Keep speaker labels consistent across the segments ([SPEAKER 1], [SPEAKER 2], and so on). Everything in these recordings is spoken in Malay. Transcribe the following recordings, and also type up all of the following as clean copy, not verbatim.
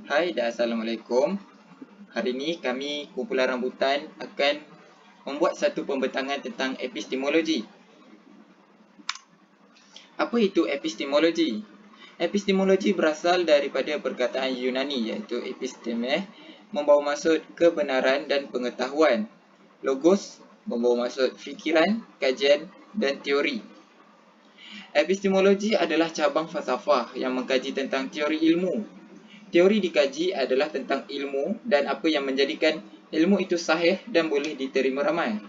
[SPEAKER 1] Hai dan Assalamualaikum. Hari ini kami kumpulan rambutan akan membuat satu pembentangan tentang epistemologi. Apa itu epistemologi? Epistemologi berasal daripada perkataan Yunani iaitu episteme, membawa maksud kebenaran dan pengetahuan. Logos membawa maksud fikiran, kajian dan teori. Epistemologi adalah cabang falsafah yang mengkaji tentang teori ilmu. Teori dikaji adalah tentang ilmu dan apa yang menjadikan ilmu itu sahih dan boleh diterima ramai.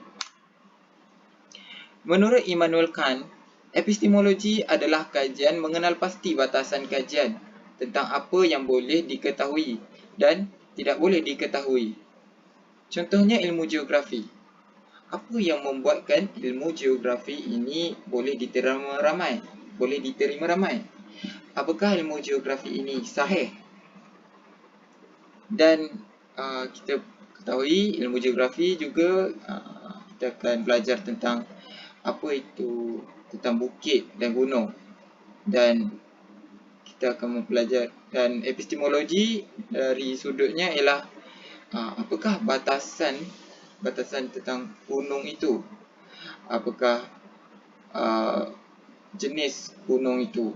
[SPEAKER 1] Menurut Immanuel Kant, epistemologi adalah kajian mengenal pasti batasan kajian tentang apa yang boleh diketahui dan tidak boleh diketahui. Contohnya ilmu geografi. Apa yang membuatkan ilmu geografi ini boleh diterima ramai? Apakah ilmu geografi ini sahih? Dan kita ketahui ilmu geografi juga kita akan belajar tentang apa itu tentang bukit dan gunung, dan kita akan mempelajari, dan epistemologi dari sudutnya ialah apakah batasan tentang gunung itu, apakah jenis gunung itu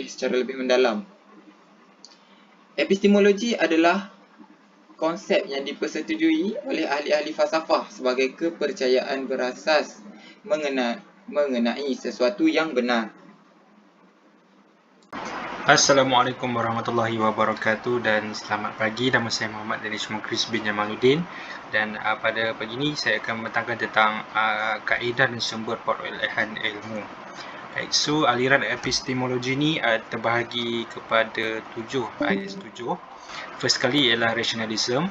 [SPEAKER 1] secara lebih mendalam. Epistemologi adalah konsep yang dipersetujui oleh ahli-ahli falsafah sebagai kepercayaan berasas mengenai sesuatu yang benar.
[SPEAKER 2] Assalamualaikum warahmatullahi wabarakatuh dan selamat pagi. Nama saya Muhammad Danish Mukris bin Jamaluddin, dan pada pagi ini saya akan membentangkan tentang kaedah dan sumber perolehan ilmu. So aliran epistemologi ni terbahagi kepada 7. First kali ialah rationalism,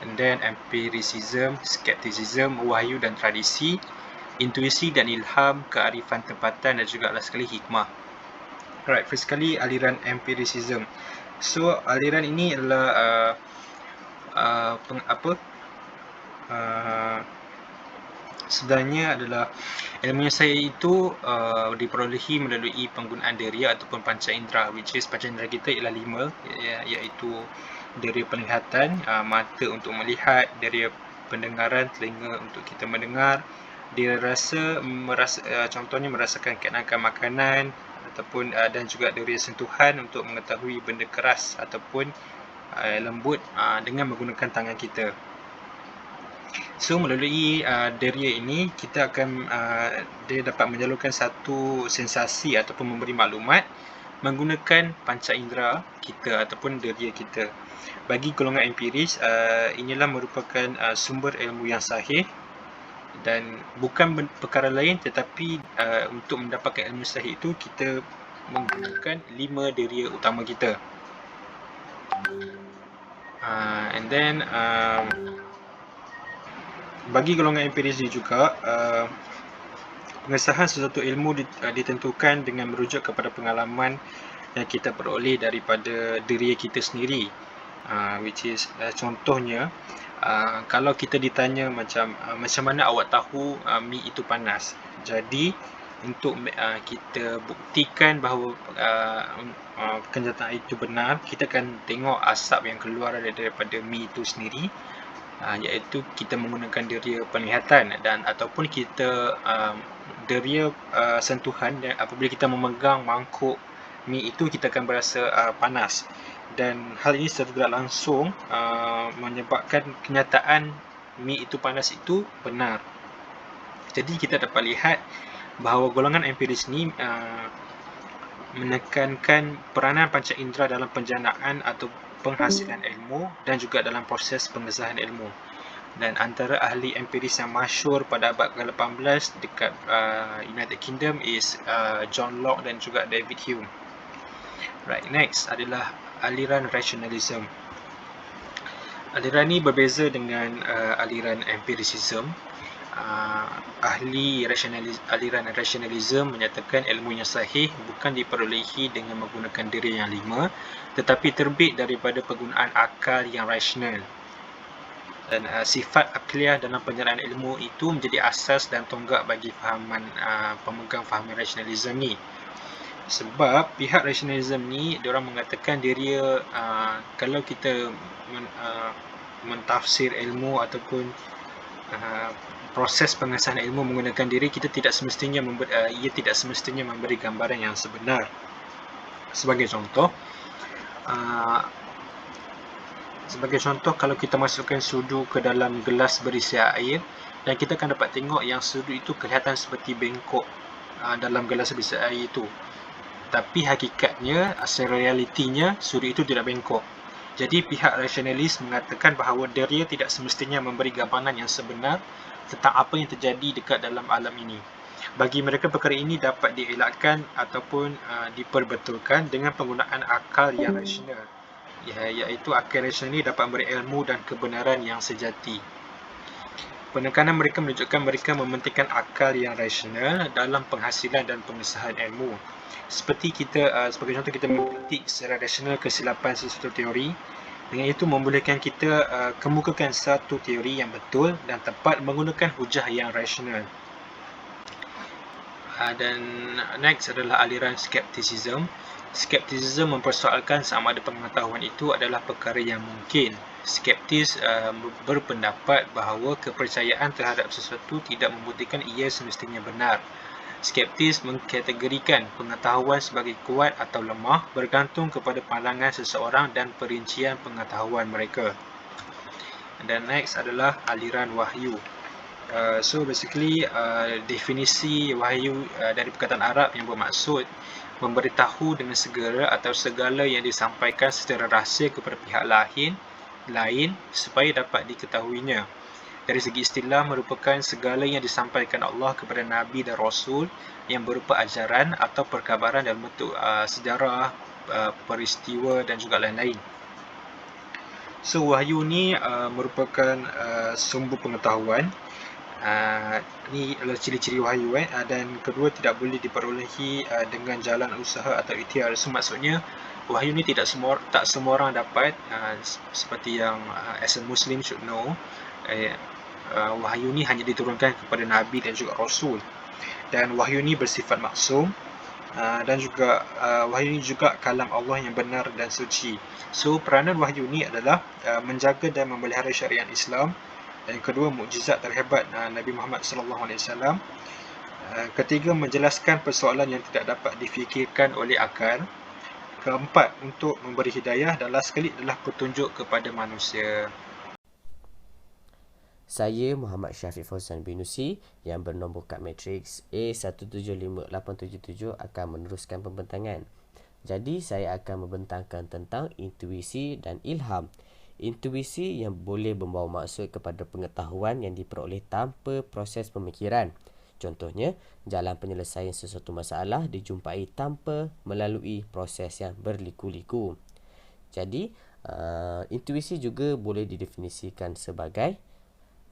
[SPEAKER 2] and then empiricism, skepticism, wahyu dan tradisi, intuisi dan ilham, kearifan tempatan dan juga last sekali hikmah. Alright, first kali aliran empiricism. So aliran ini adalah sebenarnya adalah ilmu yang saya itu diperolehi melalui penggunaan deria ataupun panca indera, which is panca indera kita ialah 5, iaitu deria penglihatan, mata untuk melihat, deria pendengaran, telinga untuk kita mendengar, deria rasa, contohnya merasakan keenakan makanan, ataupun dan juga deria sentuhan untuk mengetahui benda keras ataupun lembut dengan menggunakan tangan kita. So melalui deria ini kita akan dia dapat menyalurkan satu sensasi ataupun memberi maklumat menggunakan panca indera kita ataupun deria kita. Bagi golongan empiris, inilah merupakan sumber ilmu yang sahih, dan bukan perkara lain tetapi untuk mendapatkan ilmu sahih itu kita menggunakan 5 deria utama kita. And then bagi golongan empiris juga, pengesahan sesuatu ilmu ditentukan dengan merujuk kepada pengalaman yang kita peroleh daripada deria kita sendiri, which is contohnya kalau kita ditanya macam mana awak tahu mi itu panas. Jadi untuk kita buktikan bahawa kenyataan itu benar, kita akan tengok asap yang keluar daripada mi itu sendiri, iaitu kita menggunakan deria penglihatan dan ataupun kita deria sentuhan, dan apabila kita memegang mangkuk mi itu kita akan berasa panas, dan hal ini secara tidak langsung menyebabkan kenyataan mi itu panas itu benar. Jadi kita dapat lihat bahawa golongan empiris ni menekankan peranan panca indera dalam penjanaan atau penghasilan ilmu dan juga dalam proses pengesahan ilmu. Dan antara ahli empiris yang masyhur pada abad ke-18 dekat United Kingdom is John Locke dan juga David Hume. Right, next adalah aliran rationalism. Aliran ini berbeza dengan aliran empiricism. Aliran rationalism menyatakan ilmu yang sahih bukan diperolehi dengan menggunakan deria yang 5, tetapi terbit daripada penggunaan akal yang rasional. Dan sifat akliah dalam penyerahan ilmu itu menjadi asas dan tonggak bagi fahaman pemegang fahaman rasionalism ni. Sebab pihak rasionalism ni diorang mengatakan dia kalau kita mentafsir ilmu ataupun proses pengesahan ilmu menggunakan diri, ia tidak semestinya memberi gambaran yang sebenar. Sebagai contoh, kalau kita masukkan sudu ke dalam gelas berisi air, dan kita akan dapat tengok yang sudu itu kelihatan seperti bengkok dalam gelas berisi air itu. Tapi hakikatnya, secara realitinya, sudu itu tidak bengkok. Jadi pihak rasionalis mengatakan bahawa dia tidak semestinya memberi gambaran yang sebenar tentang apa yang terjadi dekat dalam alam ini. Bagi mereka, perkara ini dapat dielakkan ataupun diperbetulkan dengan penggunaan akal yang rasional, iaitu akal rasional ini dapat memberi ilmu dan kebenaran yang sejati. Penekanan mereka menunjukkan mereka mementingkan akal yang rasional dalam penghasilan dan pengesahan ilmu. Seperti sebagai contoh, kita mengkritik secara rasional kesilapan sesuatu teori. Dengan itu membolehkan kita kemukakan satu teori yang betul dan tepat menggunakan hujah yang rasional. Dan next adalah aliran skepticism. Skepticism mempersoalkan sama ada pengetahuan itu adalah perkara yang mungkin. Skeptis berpendapat bahawa kepercayaan terhadap sesuatu tidak membuktikan ia semestinya benar. Skeptis mengkategorikan pengetahuan sebagai kuat atau lemah bergantung kepada pandangan seseorang dan perincian pengetahuan mereka. Dan next adalah aliran wahyu. So basically definisi wahyu dari perkataan Arab yang bermaksud memberitahu dengan segera atau segala yang disampaikan secara rahsia kepada pihak lain supaya dapat diketahuinya. Dari segi istilah, merupakan segala yang disampaikan Allah kepada Nabi dan Rasul yang berupa ajaran atau perkabaran dalam bentuk sejarah, peristiwa dan juga lain-lain. So wahyu ni merupakan sumber pengetahuan. Ini adalah ciri-ciri wahyu dan kedua, tidak boleh diperolehi dengan jalan usaha atau ikhtiar. So maksudnya wahyu ni tak semua orang dapat, seperti yang as a Muslim should know, wahyu ni hanya diturunkan kepada Nabi dan juga Rasul, dan wahyu ni bersifat maksum, dan juga wahyu ni juga kalam Allah yang benar dan suci. So peranan wahyu ni adalah menjaga dan memelihara syariat Islam. Dan kedua, mukjizat terhebat Nabi Muhammad SAW. Ketiga, menjelaskan persoalan yang tidak dapat difikirkan oleh akal. Keempat, untuk memberi hidayah, dan last sekali adalah petunjuk kepada manusia.
[SPEAKER 3] Saya Muhammad Syafiq Fauzan Binusi yang bernombor kad matriks A1758777 akan meneruskan pembentangan. Jadi saya akan membentangkan tentang intuisi dan ilham. Intuisi yang boleh membawa maksud kepada pengetahuan yang diperoleh tanpa proses pemikiran. Contohnya, jalan penyelesaian sesuatu masalah dijumpai tanpa melalui proses yang berliku-liku. Jadi, intuisi juga boleh didefinisikan sebagai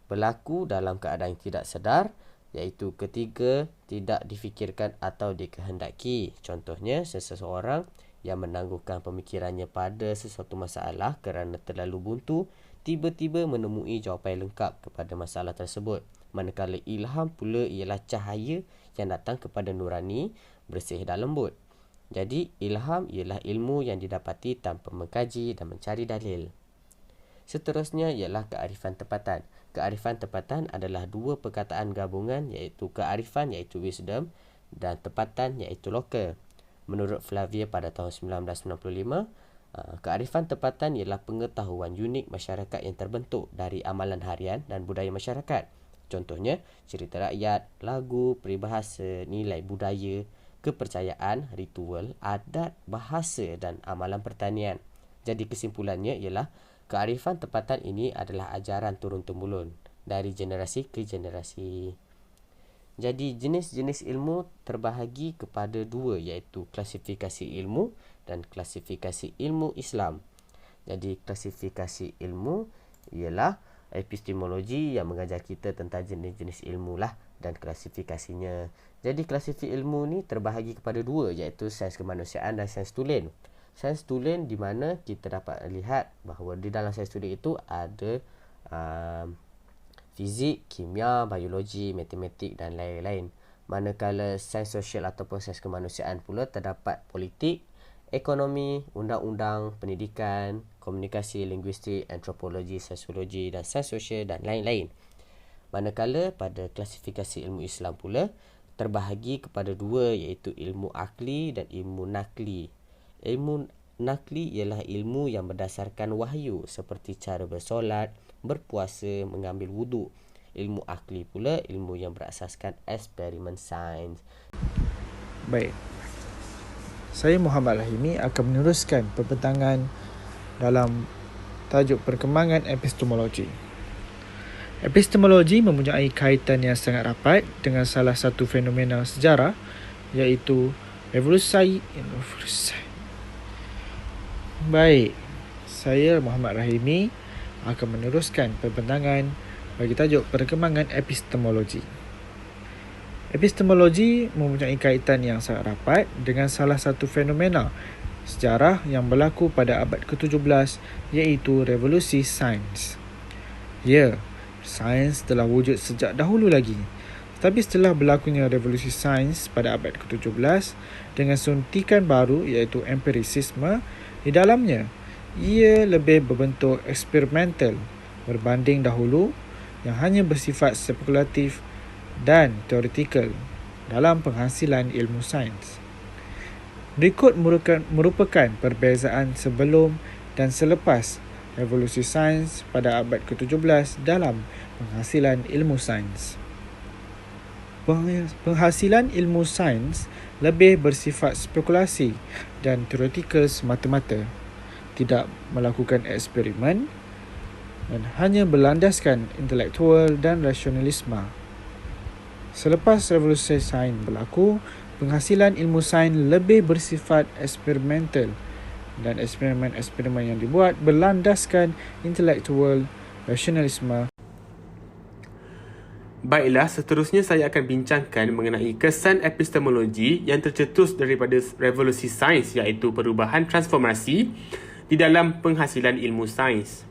[SPEAKER 3] berlaku dalam keadaan yang tidak sedar, iaitu ketika tidak difikirkan atau dikehendaki. Contohnya, seseorang yang menangguhkan pemikirannya pada sesuatu masalah kerana terlalu buntu, tiba-tiba menemui jawapan lengkap kepada masalah tersebut. Manakala ilham pula ialah cahaya yang datang kepada nurani, bersih dan lembut. Jadi, ilham ialah ilmu yang didapati tanpa mengkaji dan mencari dalil. Seterusnya ialah kearifan tempatan. Kearifan tempatan adalah dua perkataan gabungan, iaitu kearifan iaitu wisdom dan tempatan iaitu lokal. Menurut Flavia pada tahun 1995, kearifan tempatan ialah pengetahuan unik masyarakat yang terbentuk dari amalan harian dan budaya masyarakat. Contohnya, cerita rakyat, lagu, peribahasa, nilai budaya, kepercayaan, ritual, adat, bahasa dan amalan pertanian. Jadi kesimpulannya ialah kearifan tempatan ini adalah ajaran turun-temurun dari generasi ke generasi. Jadi jenis-jenis ilmu terbahagi kepada dua, iaitu klasifikasi ilmu dan klasifikasi ilmu Islam. Jadi klasifikasi ilmu ialah epistemologi yang mengajar kita tentang jenis-jenis ilmu lah dan klasifikasinya. Jadi klasifikasi ilmu ni terbahagi kepada dua, iaitu sains kemanusiaan dan sains tulen. Sains tulen di mana kita dapat lihat bahawa di dalam sains tulen itu ada fizik, kimia, biologi, matematik dan lain-lain. Manakala sains sosial ataupun sains kemanusiaan pula terdapat politik, ekonomi, undang-undang, pendidikan, komunikasi, linguistik, antropologi, sosiologi dan sains sosial dan lain-lain. Manakala pada klasifikasi ilmu Islam pula terbahagi kepada dua, iaitu ilmu akli dan ilmu nakli. Ilmu nakli ialah ilmu yang berdasarkan wahyu seperti cara bersolat, berpuasa, mengambil wuduk. Ilmu akli pula ilmu yang berasaskan eksperimen sains.
[SPEAKER 4] Baik. Saya Muhammad Rahimi akan meneruskan pembentangan dalam tajuk perkembangan epistemologi. Epistemologi mempunyai kaitan yang sangat rapat dengan salah satu fenomena sejarah, iaitu revolusi. Baik, saya Muhammad Rahimi akan meneruskan pembentangan bagi tajuk perkembangan epistemologi. Epistemologi mempunyai kaitan yang sangat rapat dengan salah satu fenomena sejarah yang berlaku pada abad ke-17, iaitu revolusi sains. Ya, sains telah wujud sejak dahulu lagi. Tetapi setelah berlakunya revolusi sains pada abad ke-17 dengan suntikan baru iaitu empirisisme, di dalamnya ia lebih berbentuk eksperimental berbanding dahulu yang hanya bersifat spekulatif dan teoretikal dalam penghasilan ilmu sains. Berikut merupakan perbezaan sebelum dan selepas revolusi sains pada abad ke-17 dalam penghasilan ilmu sains. Penghasilan ilmu sains lebih bersifat spekulasi dan teoretikal semata-mata, tidak melakukan eksperimen dan hanya berlandaskan intelektual dan rasionalisme. Selepas revolusi sains berlaku, penghasilan ilmu sains lebih bersifat eksperimental dan eksperimen-eksperimen yang dibuat berlandaskan intelektual rasionalisme.
[SPEAKER 5] Baiklah, seterusnya saya akan bincangkan mengenai kesan epistemologi yang tercetus daripada revolusi sains, iaitu perubahan transformasi di dalam penghasilan ilmu sains.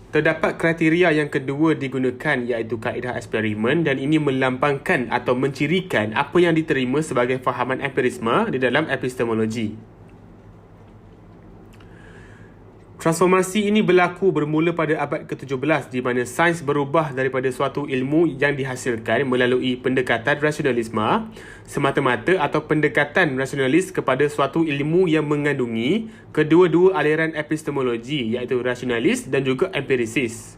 [SPEAKER 5] Terdapat kriteria yang kedua digunakan, iaitu kaedah eksperimen, dan ini melambangkan atau mencirikan apa yang diterima sebagai fahaman empirisme di dalam epistemologi. Transformasi ini berlaku bermula pada abad ke-17 di mana sains berubah daripada suatu ilmu yang dihasilkan melalui pendekatan rasionalisme semata-mata atau pendekatan rasionalis kepada suatu ilmu yang mengandungi kedua-dua aliran epistemologi, iaitu rasionalis dan juga empirisis.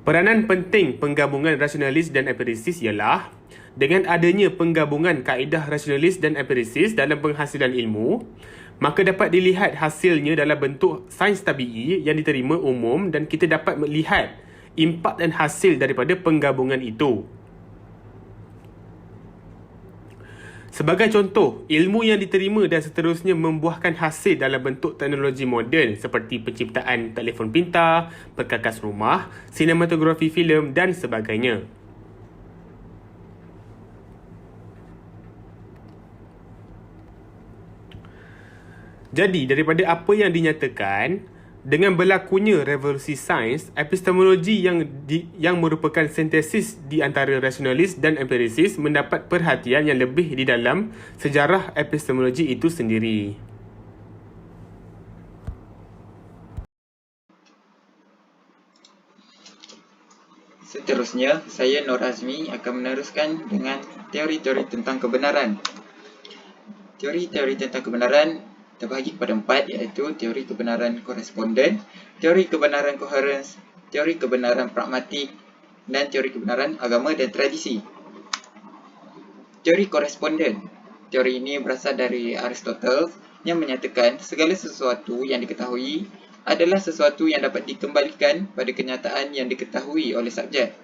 [SPEAKER 5] Peranan penting penggabungan rasionalis dan empirisis ialah dengan adanya penggabungan kaedah rasionalis dan empirisis dalam penghasilan ilmu, maka dapat dilihat hasilnya dalam bentuk sains tabi'i yang diterima umum dan kita dapat melihat impak dan hasil daripada penggabungan itu. Sebagai contoh, ilmu yang diterima dan seterusnya membuahkan hasil dalam bentuk teknologi moden seperti penciptaan telefon pintar, perkakas rumah, sinematografi filem dan sebagainya. Jadi, daripada apa yang dinyatakan, dengan berlakunya revolusi sains, epistemologi yang merupakan sintesis di antara rasionalis dan empirisis mendapat perhatian yang lebih di dalam sejarah epistemologi itu sendiri.
[SPEAKER 1] Seterusnya, saya Nur Azmi akan meneruskan dengan teori-teori tentang kebenaran. Teori-teori tentang kebenaran terbahagi kepada 4, iaitu teori kebenaran koresponden, teori kebenaran koherens, teori kebenaran pragmatik, dan teori kebenaran agama dan tradisi. Teori koresponden. Teori ini berasal dari Aristoteles yang menyatakan segala sesuatu yang diketahui adalah sesuatu yang dapat dikembalikan pada kenyataan yang diketahui oleh subjek.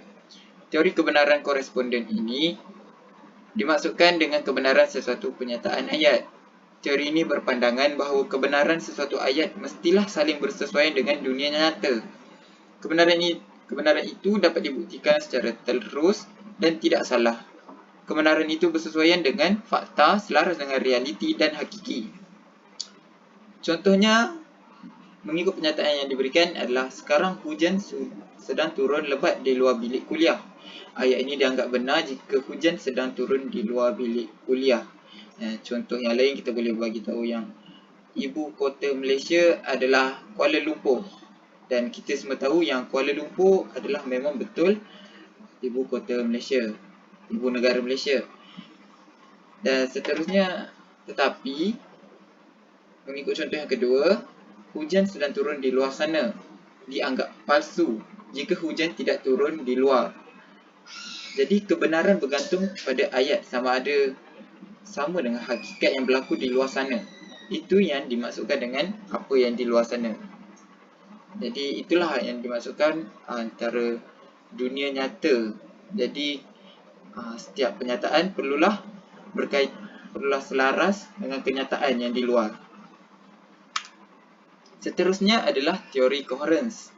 [SPEAKER 1] Teori kebenaran koresponden ini dimaksudkan dengan kebenaran sesuatu pernyataan ayat. Teori ini berpandangan bahawa kebenaran sesuatu ayat mestilah saling bersesuaian dengan dunia nyata. Kebenaran itu dapat dibuktikan secara terus dan tidak salah. Kebenaran itu bersesuaian dengan fakta, selaras dengan realiti dan hakiki. Contohnya, mengikut pernyataan yang diberikan adalah sekarang hujan sedang turun lebat di luar bilik kuliah. Ayat ini dianggap benar jika hujan sedang turun di luar bilik kuliah. Contoh yang lain kita boleh bagi tahu yang ibu kota Malaysia adalah Kuala Lumpur. Dan kita semua tahu yang Kuala Lumpur adalah memang betul ibu kota Malaysia, ibu negara Malaysia. Dan seterusnya, tetapi mengikut contoh yang kedua, hujan sedang turun di luar sana dianggap palsu jika hujan tidak turun di luar. Jadi kebenaran bergantung pada ayat sama dengan hakikat yang berlaku di luar sana. Itu yang dimaksudkan dengan apa yang di luar sana. Jadi itulah yang dimaksudkan antara dunia nyata. Jadi setiap penyataan perlulah selaras dengan kenyataan yang di luar. Seterusnya adalah teori coherence.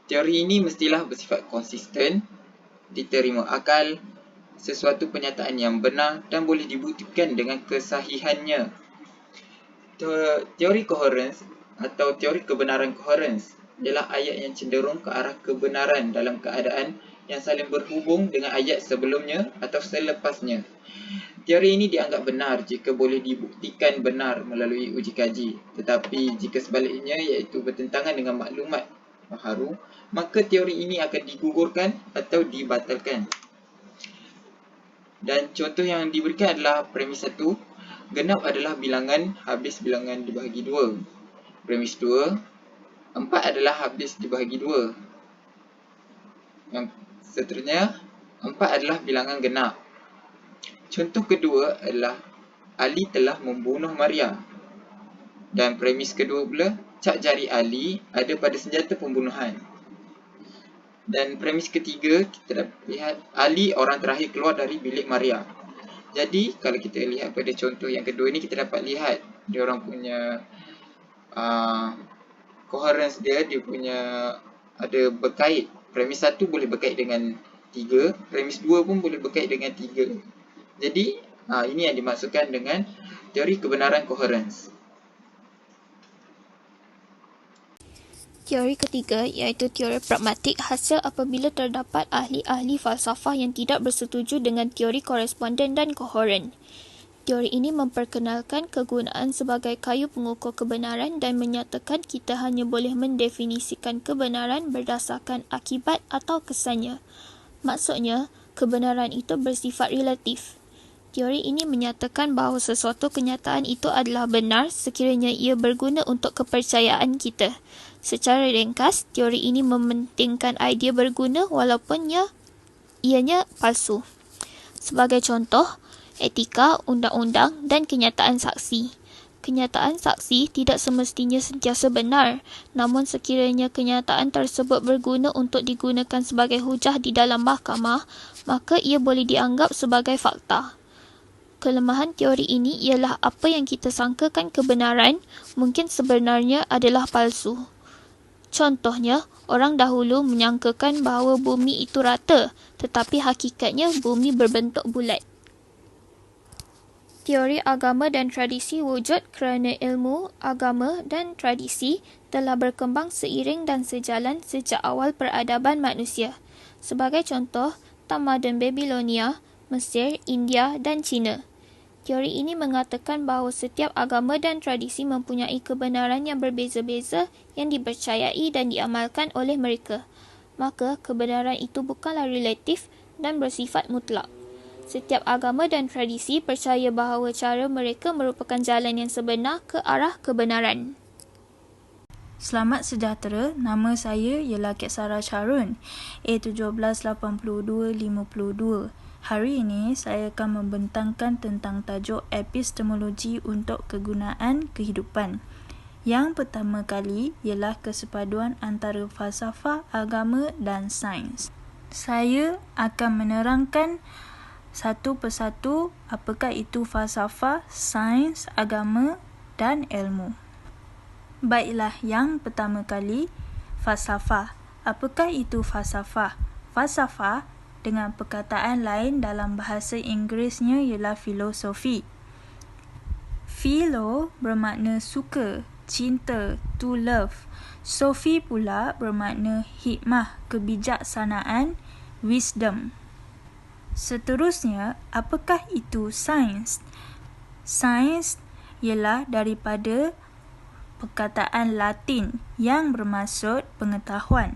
[SPEAKER 1] Teori ini mestilah bersifat konsisten, diterima akal, sesuatu penyataan yang benar dan boleh dibuktikan dengan kesahihannya. Teori coherence atau teori kebenaran coherence ialah ayat yang cenderung ke arah kebenaran dalam keadaan yang saling berhubung dengan ayat sebelumnya atau selepasnya. Teori ini dianggap benar jika boleh dibuktikan benar melalui uji kaji. Tetapi jika sebaliknya, iaitu bertentangan dengan maklumat baharu, maka teori ini akan digugurkan atau dibatalkan. Dan contoh yang diberikan adalah premis 1. Genap adalah bilangan habis bilangan dibahagi 2. Premis 2. 4 adalah habis dibahagi 2. Yang seterusnya, 4 adalah bilangan genap. Contoh kedua adalah Ali telah membunuh Maria. Dan premis kedua pula, cap jari Ali ada pada senjata pembunuhan. Dan premis ketiga, kita dapat lihat Ali orang terakhir keluar dari bilik Maria. Jadi kalau kita lihat pada contoh yang kedua ini, kita dapat lihat dia orang punya coherence dia punya ada berkait. Premis 1 boleh berkait dengan 3, premis 2 pun boleh berkait dengan 3. Jadi ini yang dimaksudkan dengan teori kebenaran coherence.
[SPEAKER 6] Teori ketiga iaitu teori pragmatik hasil apabila terdapat ahli-ahli falsafah yang tidak bersetuju dengan teori koresponden dan koheren. Teori ini memperkenalkan kegunaan sebagai kayu pengukur kebenaran dan menyatakan kita hanya boleh mendefinisikan kebenaran berdasarkan akibat atau kesannya. Maksudnya, kebenaran itu bersifat relatif. Teori ini menyatakan bahawa sesuatu kenyataan itu adalah benar sekiranya ia berguna untuk kepercayaan kita. Secara ringkas, teori ini mementingkan idea berguna walaupun ianya palsu. Sebagai contoh, etika, undang-undang dan kenyataan saksi. Kenyataan saksi tidak semestinya sentiasa benar, namun sekiranya kenyataan tersebut berguna untuk digunakan sebagai hujah di dalam mahkamah, maka ia boleh dianggap sebagai fakta. Kelemahan teori ini ialah apa yang kita sangkakan kebenaran mungkin sebenarnya adalah palsu. Contohnya, orang dahulu menyangkakan bahawa bumi itu rata, tetapi hakikatnya bumi berbentuk bulat. Teori agama dan tradisi wujud kerana ilmu, agama dan tradisi telah berkembang seiring dan sejalan sejak awal peradaban manusia. Sebagai contoh, tamadun Babilonia, Mesir, India dan China. Teori ini mengatakan bahawa setiap agama dan tradisi mempunyai kebenaran yang berbeza-beza yang dipercayai dan diamalkan oleh mereka. Maka, kebenaran itu bukanlah relatif dan bersifat mutlak. Setiap agama dan tradisi percaya bahawa cara mereka merupakan jalan yang sebenar ke arah kebenaran.
[SPEAKER 7] Selamat sejahtera, nama saya ialah Keksara Charun, A178252. Hari ini saya akan membentangkan tentang tajuk epistemologi untuk kegunaan kehidupan. Yang pertama kali ialah kesepaduan antara falsafah, agama dan sains. Saya akan menerangkan satu persatu apakah itu falsafah, sains, agama dan ilmu. Baiklah, yang pertama kali, falsafah. Apakah itu falsafah? Falsafah dengan perkataan lain dalam bahasa Inggerisnya ialah filosofi. Philo bermakna suka. cinta, to love. Sophie pula bermakna hikmah, kebijaksanaan, wisdom. Seterusnya, apakah itu sains? Sains ialah daripada perkataan Latin yang bermaksud pengetahuan.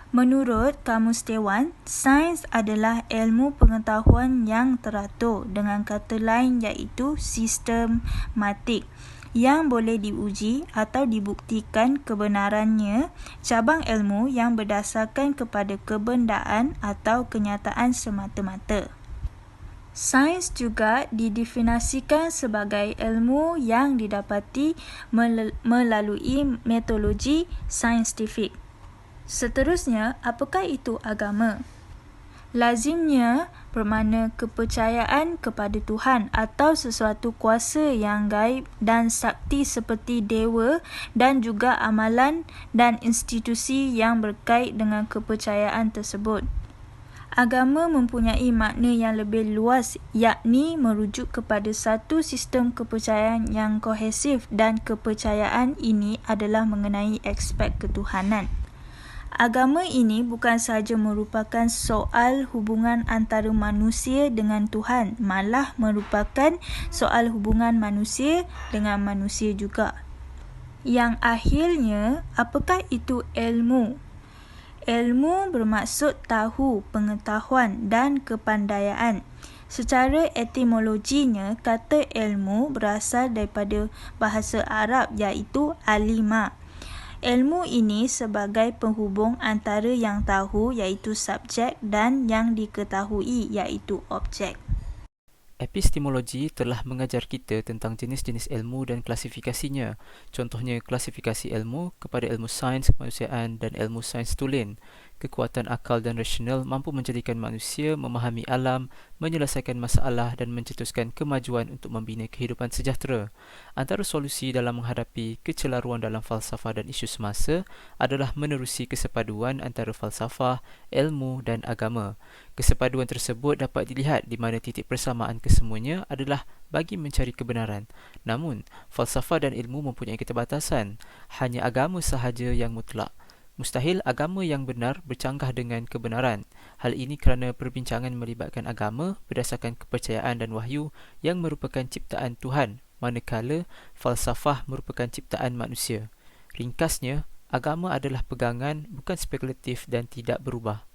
[SPEAKER 7] Menurut Kamus Dewan, sains adalah ilmu pengetahuan yang teratur, dengan kata lain iaitu sistematik, yang boleh diuji atau dibuktikan kebenarannya, cabang ilmu yang berdasarkan kepada kebendaan atau kenyataan semata-mata. Sains juga didefinisikan sebagai ilmu yang didapati melalui metodologi saintifik. Seterusnya, apakah itu agama? Lazimnya bermakna kepercayaan kepada Tuhan atau sesuatu kuasa yang gaib dan sakti seperti dewa, dan juga amalan dan institusi yang berkait dengan kepercayaan tersebut. Agama mempunyai makna yang lebih luas, yakni merujuk kepada satu sistem kepercayaan yang kohesif, dan kepercayaan ini adalah mengenai aspek ketuhanan. Agama ini bukan sahaja merupakan soal hubungan antara manusia dengan Tuhan, malah merupakan soal hubungan manusia dengan manusia juga. Yang akhirnya, apakah itu ilmu? Ilmu bermaksud tahu, pengetahuan dan kepandaian. Secara etimologinya, kata ilmu berasal daripada bahasa Arab iaitu alima. Ilmu ini sebagai penghubung antara yang tahu iaitu subjek dan yang diketahui iaitu objek.
[SPEAKER 8] Epistemologi telah mengajar kita tentang jenis-jenis ilmu dan klasifikasinya. Contohnya klasifikasi ilmu kepada ilmu sains kemanusiaan dan ilmu sains tulen. Kekuatan akal dan rasional mampu menjadikan manusia memahami alam, menyelesaikan masalah dan mencetuskan kemajuan untuk membina kehidupan sejahtera. Antara solusi dalam menghadapi kecelaruan dalam falsafah dan isu semasa adalah menerusi kesepaduan antara falsafah, ilmu dan agama. Kesepaduan tersebut dapat dilihat di mana titik persamaan kesemuanya adalah bagi mencari kebenaran. Namun, falsafah dan ilmu mempunyai keterbatasan. Hanya agama sahaja yang mutlak. Mustahil agama yang benar bercanggah dengan kebenaran. Hal ini kerana perbincangan melibatkan agama berdasarkan kepercayaan dan wahyu yang merupakan ciptaan Tuhan, manakala falsafah merupakan ciptaan manusia. Ringkasnya, agama adalah pegangan bukan spekulatif dan tidak berubah.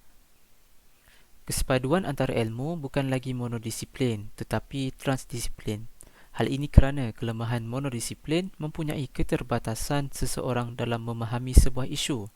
[SPEAKER 8] Kesepaduan antara ilmu bukan lagi monodisiplin tetapi transdisiplin. Hal ini kerana kelemahan monodisiplin mempunyai keterbatasan seseorang dalam memahami sebuah isu.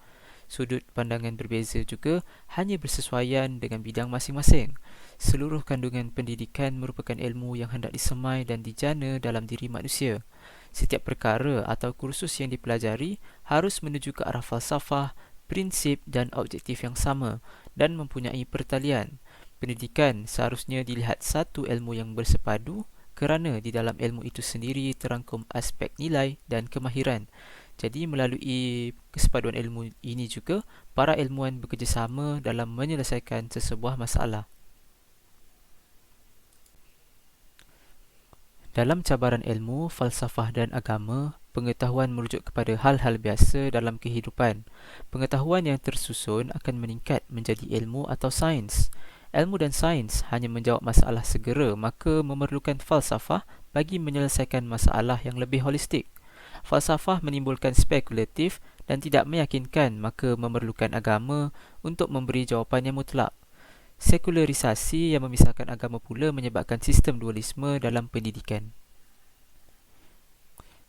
[SPEAKER 8] Sudut pandangan berbeza juga hanya bersesuaian dengan bidang masing-masing. Seluruh kandungan pendidikan merupakan ilmu yang hendak disemai dan dijana dalam diri manusia. Setiap perkara atau kursus yang dipelajari harus menuju ke arah falsafah, prinsip dan objektif yang sama dan mempunyai pertalian. Pendidikan seharusnya dilihat satu ilmu yang bersepadu kerana di dalam ilmu itu sendiri terangkum aspek nilai dan kemahiran. Jadi melalui kesepaduan ilmu ini juga, para ilmuwan bekerjasama dalam menyelesaikan sesebuah masalah. Dalam cabaran ilmu, falsafah dan agama, pengetahuan merujuk kepada hal-hal biasa dalam kehidupan. Pengetahuan yang tersusun akan meningkat menjadi ilmu atau sains. Ilmu dan sains hanya menjawab masalah segera, maka memerlukan falsafah bagi menyelesaikan masalah yang lebih holistik. Falsafah menimbulkan spekulatif dan tidak meyakinkan, maka memerlukan agama untuk memberi jawapan yang mutlak. Sekularisasi yang memisahkan agama pula menyebabkan sistem dualisme dalam pendidikan.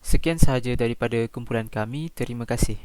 [SPEAKER 8] Sekian sahaja daripada kumpulan kami. Terima kasih.